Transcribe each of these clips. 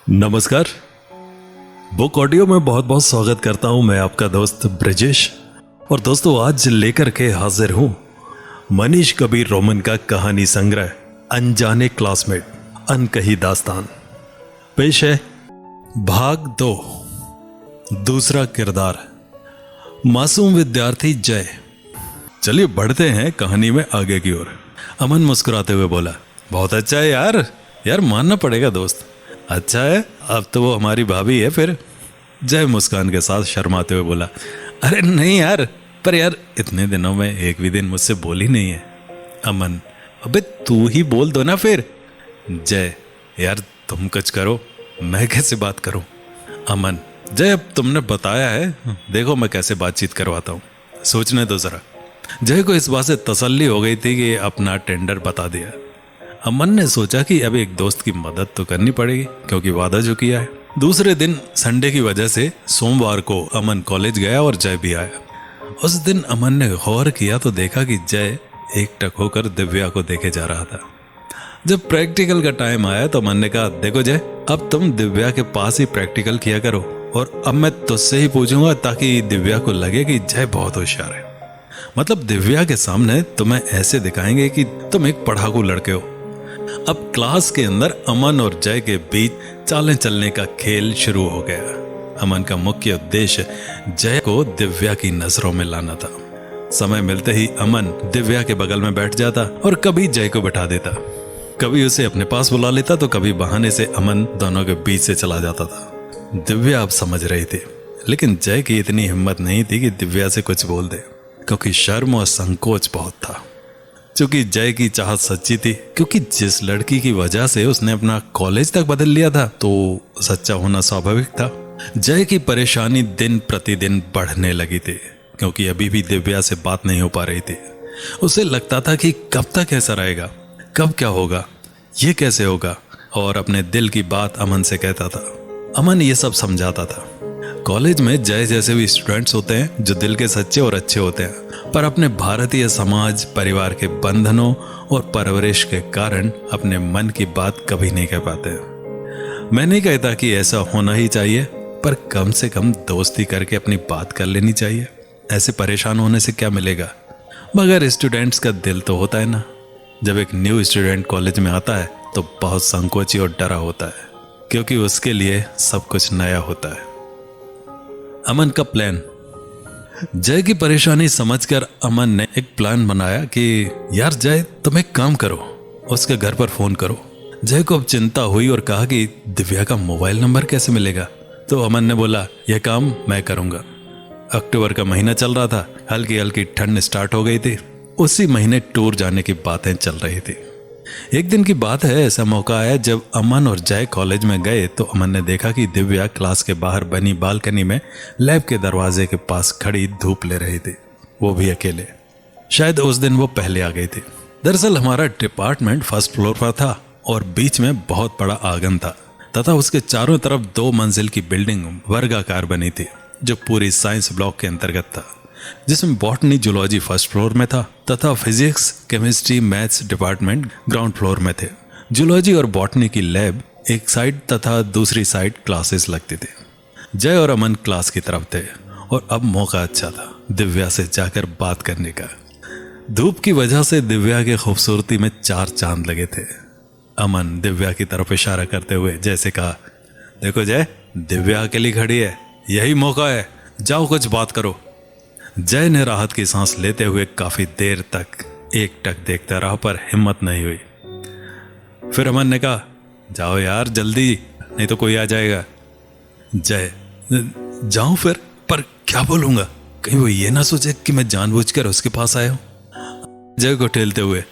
नमस्कार। Book audio में बहुत बहुत स्वागत करता हूं मैं आपका दोस्त ब्रजेश। और दोस्तों, आज लेकर के हाजिर हूं मनीष कबीर रोमन का कहानी संग्रह अनजाने क्लासमेट, अनकही दास्तान। पेश है भाग 2, दूसरा किरदार, मासूम विद्यार्थी जय। चलिए बढ़ते हैं कहानी में आगे की ओर। अमन मुस्कुराते हुए बोला, बहुत अच्छा है यार मानना पड़ेगा दोस्त, अच्छा है, अब तो वो हमारी भाभी है फिर। जय मुस्कान के साथ शर्माते हुए बोला, अरे नहीं यार, पर यार इतने दिनों में एक भी दिन मुझसे बोली नहीं है। अमन, अबे तू ही बोल दो ना फिर। जय, यार तुम कुछ करो, मैं कैसे बात करूं। अमन, जय अब तुमने बताया है, देखो मैं कैसे बातचीत करवाता हूं, सोचने दो जरा। जय को इस बात से तसल्ली हो गई थी कि अपना टेंडर बता दिया। अमन ने सोचा कि अब एक दोस्त की मदद तो करनी पड़ेगी, क्योंकि वादा जो किया है। दूसरे दिन संडे की वजह से सोमवार को अमन कॉलेज गया और जय भी आया। उस दिन अमन ने गौर किया तो देखा कि जय एकटक होकर दिव्या को देखे जा रहा था। जब प्रैक्टिकल का टाइम आया तो अमन ने कहा, देखो जय, अब तुम दिव्या के पास ही प्रैक्टिकल किया करो, और अब मैं तुझसे ही पूछूंगा ताकि दिव्या को लगे कि जय बहुत होशियार है। मतलब दिव्या के सामने तुम्हें ऐसे दिखाएंगे कि तुम एक पढ़ाकू लड़के हो। अब क्लास के अंदर अमन और जय के बीच चालें चलने का खेल शुरू हो गया। अमन का मुख्य उद्देश्य जय को दिव्या की नजरों में लाना था। समय मिलते ही अमन दिव्या के बगल में बैठ जाता और कभी जय को बैठा देता, कभी उसे अपने पास बुला लेता तो कभी बहाने से अमन दोनों के बीच से चला जाता था। दिव्या अब समझ रही थी, लेकिन जय की इतनी हिम्मत नहीं थी कि दिव्या से कुछ बोल दे, क्योंकि शर्म और संकोच बहुत था। चूंकि जय की चाहत सच्ची थी, क्योंकि जिस लड़की की वजह से उसने अपना कॉलेज तक बदल लिया था, तो सच्चा होना स्वाभाविक था। जय की परेशानी दिन प्रतिदिन बढ़ने लगी थी, क्योंकि अभी भी दिव्या से बात नहीं हो पा रही थी। उसे लगता था कि कब तक ऐसा रहेगा, कब क्या होगा, ये कैसे होगा, और अपने दिल की बात अमन से कहता था। अमन ये सब समझाता था। कॉलेज में जय जैसे भी स्टूडेंट्स होते हैं जो दिल के सच्चे और अच्छे होते हैं, पर अपने भारतीय समाज, परिवार के बंधनों और परवरिश के कारण अपने मन की बात कभी नहीं कह पाते। मैं नहीं कहता कि ऐसा होना ही चाहिए, पर कम से कम दोस्ती करके अपनी बात कर लेनी चाहिए। ऐसे परेशान होने से क्या मिलेगा। मगर स्टूडेंट्स का दिल तो होता है ना। जब एक न्यू स्टूडेंट कॉलेज में आता है तो बहुत संकोची और डरा होता है, क्योंकि उसके लिए सब कुछ नया होता है। अमन का प्लान। जय की परेशानी समझकर अमन ने एक प्लान बनाया कि यार जय, तुम एक काम करो, उसके घर पर फोन करो। जय को अब चिंता हुई और कहा कि दिव्या का मोबाइल नंबर कैसे मिलेगा। तो अमन ने बोला, यह काम मैं करूंगा। अक्टूबर का महीना चल रहा था, हल्की हल्की ठंड स्टार्ट हो गई थी। उसी महीने टूर जाने की बातें चल रही थी। एक दिन की बात है, ऐसा मौका आया जब अमन और जय कॉलेज में गए तो अमन ने देखा कि दिव्या क्लास के बाहर बनी बालकनी में लैब के दरवाजे के पास खड़ी धूप ले रही थी, वो भी अकेले। शायद उस दिन वो पहले आ गई थी। दरअसल हमारा डिपार्टमेंट फर्स्ट फ्लोर पर था और बीच में बहुत बड़ा आंगन था, तथा उसके चारों तरफ 2 मंजिल की बिल्डिंग वर्गाकार बनी थी, जो पूरी साइंस ब्लॉक के अंतर्गत था, जिसमें बॉटनी, जूलॉजी फर्स्ट फ्लोर में था तथा physics, chemistry, maths department ground floor में थे। जूलॉजी और बॉटनी की लैब एक साइड तथा दूसरी साइड क्लासेस लगती थी। जय और अमन क्लास की तरफ थे और अब मौका अच्छा था दिव्या से जाकर बात करने का। धूप की वजह से दिव्या की खूबसूरती में 4 चांद लगे थे। अमन दिव्या की तरफ इशारा करते हुए जैसे कहा, देखो जय, दिव्या अकेली खड़ी है, यही मौका है, जाओ कुछ बात करो। जय ने राहत की सांस लेते हुए काफी देर तक एकटक देखता रहा, पर हिम्मत नहीं हुई। फिर अमन ने कहा, जाओ यार जल्दी, नहीं तो कोई आ जाएगा। जय, जाऊं फिर, पर क्या बोलूंगा, कहीं वो ये ना सोचे कि मैं जानबूझकर उसके पास आया हूं। जय को ठेलते हुए,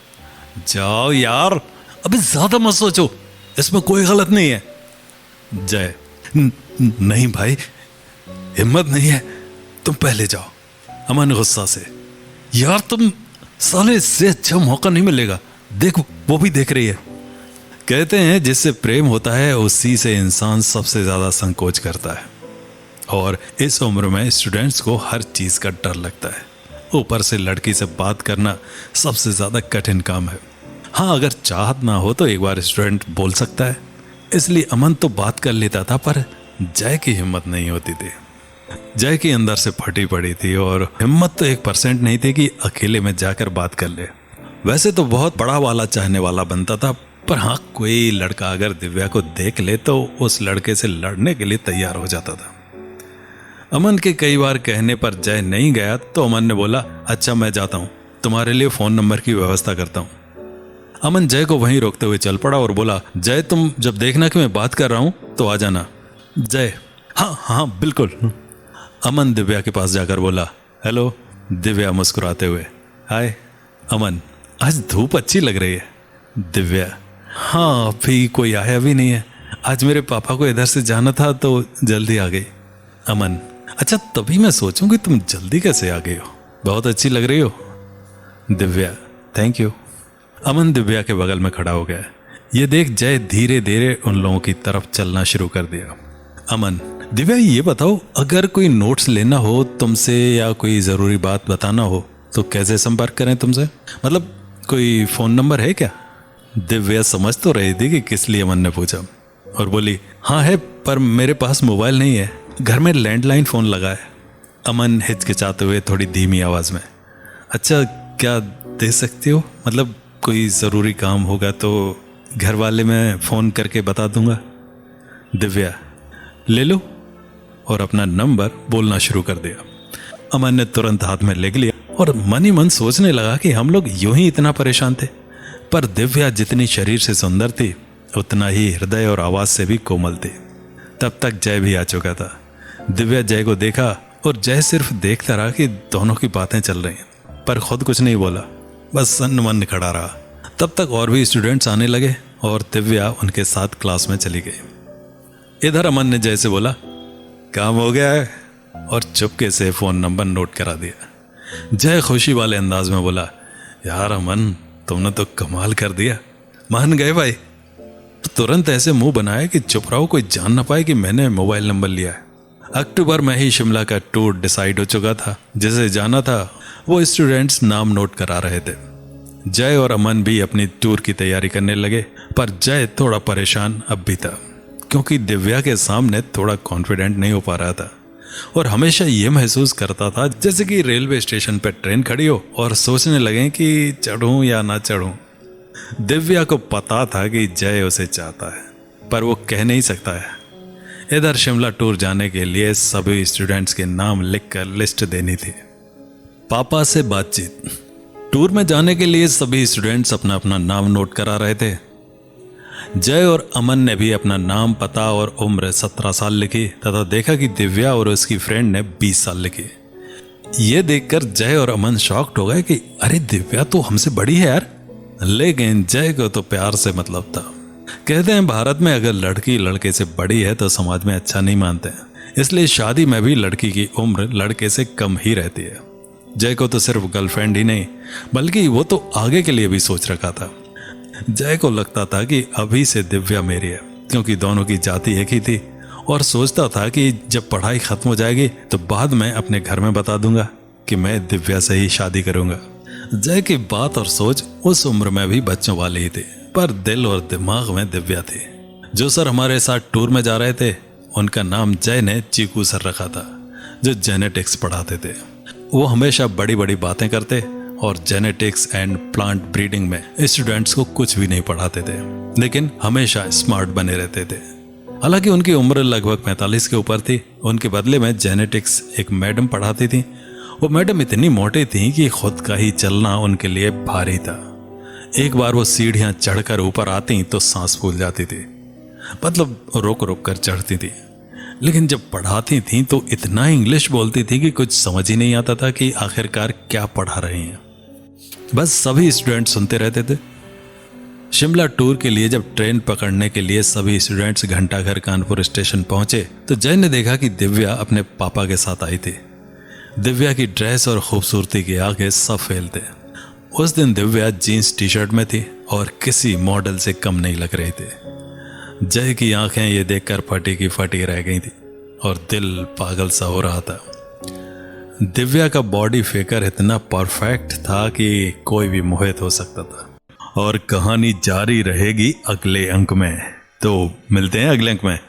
जाओ यार, अभी ज्यादा मत सोचो, इसमें कोई गलत नहीं है। जय, नहीं भाई, हिम्मत नहीं है, तुम पहले जाओ। अमन गुस्सा से, यार तुम साले, इससे अच्छा मौका नहीं मिलेगा, देखो वो भी देख रही है। कहते हैं जिससे प्रेम होता है उसी से इंसान सबसे ज्यादा संकोच करता है, और इस उम्र में स्टूडेंट्स को हर चीज का डर लगता है। ऊपर से लड़की से बात करना सबसे ज्यादा कठिन काम है। हाँ, अगर चाहत ना हो तो एक बार स्टूडेंट बोल सकता है, इसलिए अमन तो बात कर लेता था, पर जय की हिम्मत नहीं होती थी। जय की अंदर से फटी पड़ी थी और हिम्मत तो 1% नहीं थी कि अकेले में जाकर बात कर ले। वैसे तो बहुत बड़ा वाला चाहने वाला बनता था, पर हाँ, कोई लड़का अगर दिव्या को देख ले तो उस लड़के से लड़ने के लिए तैयार हो जाता था। अमन के कई बार कहने पर जय नहीं गया तो अमन ने बोला, अच्छा मैं जाता हूँ, तुम्हारे लिए फोन नंबर की व्यवस्था करता हूँ। अमन जय को वहीं रोकते हुए चल पड़ा और बोला, जय तुम जब देखना कि मैं बात कर रहा हूँ तो आ जाना। जय, हाँ हाँ बिल्कुल। अमन दिव्या के पास जाकर बोला, हेलो। दिव्या मुस्कुराते हुए, हाय। अमन, आज धूप अच्छी लग रही है। दिव्या, हाँ अभी कोई आया भी नहीं है, आज मेरे पापा को इधर से जाना था तो जल्दी आ गई। अमन, अच्छा तभी मैं सोचूं कि तुम जल्दी कैसे आ गई हो, बहुत अच्छी लग रही हो। Divya, thank you. अमन दिव्या के बगल में खड़ा हो गया। ये देख जय धीरे धीरे उन लोगों की तरफ चलना शुरू कर दिया। अमन, दिव्या ये बताओ, अगर कोई नोट्स लेना हो तुमसे या कोई ज़रूरी बात बताना हो तो कैसे संपर्क करें तुमसे, मतलब कोई फ़ोन नंबर है क्या? दिव्या समझ तो रही थी कि किस लिए अमन ने पूछा और बोली, हाँ है, पर मेरे पास मोबाइल नहीं है, घर में लैंडलाइन फ़ोन लगा है। अमन हिचकिचाते हुए थोड़ी धीमी आवाज़ में, अच्छा क्या दे सकती हो, मतलब कोई ज़रूरी काम होगा तो घर वाले मैं फ़ोन करके बता दूंगा। दिव्या, ले लो, और अपना नंबर बोलना शुरू कर दिया। अमन ने तुरंत हाथ में लिख लिया और मन ही मन सोचने लगा कि हम लोग यूं ही इतना परेशान थे, पर दिव्या जितनी शरीर से सुंदर थी उतना ही हृदय और आवाज़ से भी कोमल थी। तब तक जय भी आ चुका था। दिव्या जय को देखा और जय सिर्फ देखता रहा कि दोनों की बातें चल रही हैं, पर खुद कुछ नहीं बोला, बस सन्न मन खड़ा रहा। तब तक और भी स्टूडेंट्स आने लगे और दिव्या उनके साथ क्लास में चली गई। इधर अमन ने जय से बोला, काम हो गया है, और चुपके से फ़ोन नंबर नोट करा दिया। जय खुशी वाले अंदाज में बोला, यार अमन तुमने तो कमाल कर दिया, मान गए भाई। तुरंत ऐसे मुंह बनाया कि चुप रहो, कोई जान ना पाए कि मैंने मोबाइल नंबर लिया है। अक्टूबर में ही शिमला का टूर डिसाइड हो चुका था, जिसे जाना था वो स्टूडेंट्स नाम नोट करा रहे थे। जय और अमन भी अपनी टूर की तैयारी करने लगे, पर जय थोड़ा परेशान अब भी था, क्योंकि दिव्या के सामने थोड़ा कॉन्फिडेंट नहीं हो पा रहा था और हमेशा ये महसूस करता था जैसे कि रेलवे स्टेशन पर ट्रेन खड़ी हो और सोचने लगे कि चढ़ूं या ना चढ़ूं। दिव्या को पता था कि जय उसे चाहता है, पर वो कह नहीं सकता है। इधर शिमला टूर जाने के लिए सभी स्टूडेंट्स के नाम लिखकर लिस्ट देनी थी। पापा से बातचीत। टूर में जाने के लिए सभी स्टूडेंट्स अपना अपना नाम नोट करा रहे थे। जय और अमन ने भी अपना नाम, पता और उम्र 17 साल लिखी तथा देखा कि दिव्या और उसकी फ्रेंड ने 20 साल लिखी। ये देखकर जय और अमन शॉक्ड हो गए कि अरे दिव्या तो हमसे बड़ी है यार। लेकिन जय को तो प्यार से मतलब था। कहते हैं भारत में अगर लड़की लड़के से बड़ी है तो समाज में अच्छा नहीं मानते हैं, इसलिए शादी में भी लड़की की उम्र लड़के से कम ही रहती है। जय को तो सिर्फ गर्लफ्रेंड ही नहीं बल्कि वो तो आगे के लिए भी सोच रखा था। जय को लगता था कि अभी से दिव्या मेरी है, क्योंकि दोनों की जाति एक ही थी, और सोचता था कि जब पढ़ाई खत्म हो जाएगी तो बाद में अपने घर में बता दूंगा कि मैं दिव्या से ही शादी करूंगा। जय की बात और सोच उस उम्र में भी बच्चों वाली ही थी, पर दिल और दिमाग में दिव्या थी। जो सर हमारे साथ टूर में जा रहे थे उनका नाम जय ने चीकू सर रखा था, जो जेनेटिक्स पढ़ाते थे। वो हमेशा बड़ी बड़ी बातें करते और जेनेटिक्स एंड प्लांट ब्रीडिंग में स्टूडेंट्स को कुछ भी नहीं पढ़ाते थे, लेकिन हमेशा स्मार्ट बने रहते थे। हालांकि उनकी उम्र लगभग 45 के ऊपर थी। उनके बदले में जेनेटिक्स एक मैडम पढ़ाती थी। वो मैडम इतनी मोटी थी कि खुद का ही चलना उनके लिए भारी था। एक बार वो सीढ़ियां चढ़कर ऊपर आती तो सांस फूल जाती थी, मतलब रुक रुक कर चढ़ती थी। लेकिन जब पढ़ाती थी तो इतना इंग्लिश बोलती थी कि कुछ समझ ही नहीं आता था कि आखिरकार क्या पढ़ा रही हैं। बस सभी स्टूडेंट सुनते रहते थे। शिमला टूर के लिए जब ट्रेन पकड़ने के लिए सभी स्टूडेंट्स घंटाघर कानपुर स्टेशन पहुंचे तो जय ने देखा कि दिव्या अपने पापा के साथ आई थी। दिव्या की ड्रेस और खूबसूरती के आगे सब फेल थे। उस दिन दिव्या जीन्स टी शर्ट में थी और किसी मॉडल से कम नहीं लग रही थी। जय की आंखें ये देखकर फटी की फटी रह गई थी और दिल पागल सा हो रहा था। दिव्या का बॉडी फिगर इतना परफेक्ट था कि कोई भी मोहित हो सकता था। और कहानी जारी रहेगी अगले अंक में। तो मिलते हैं अगले अंक में।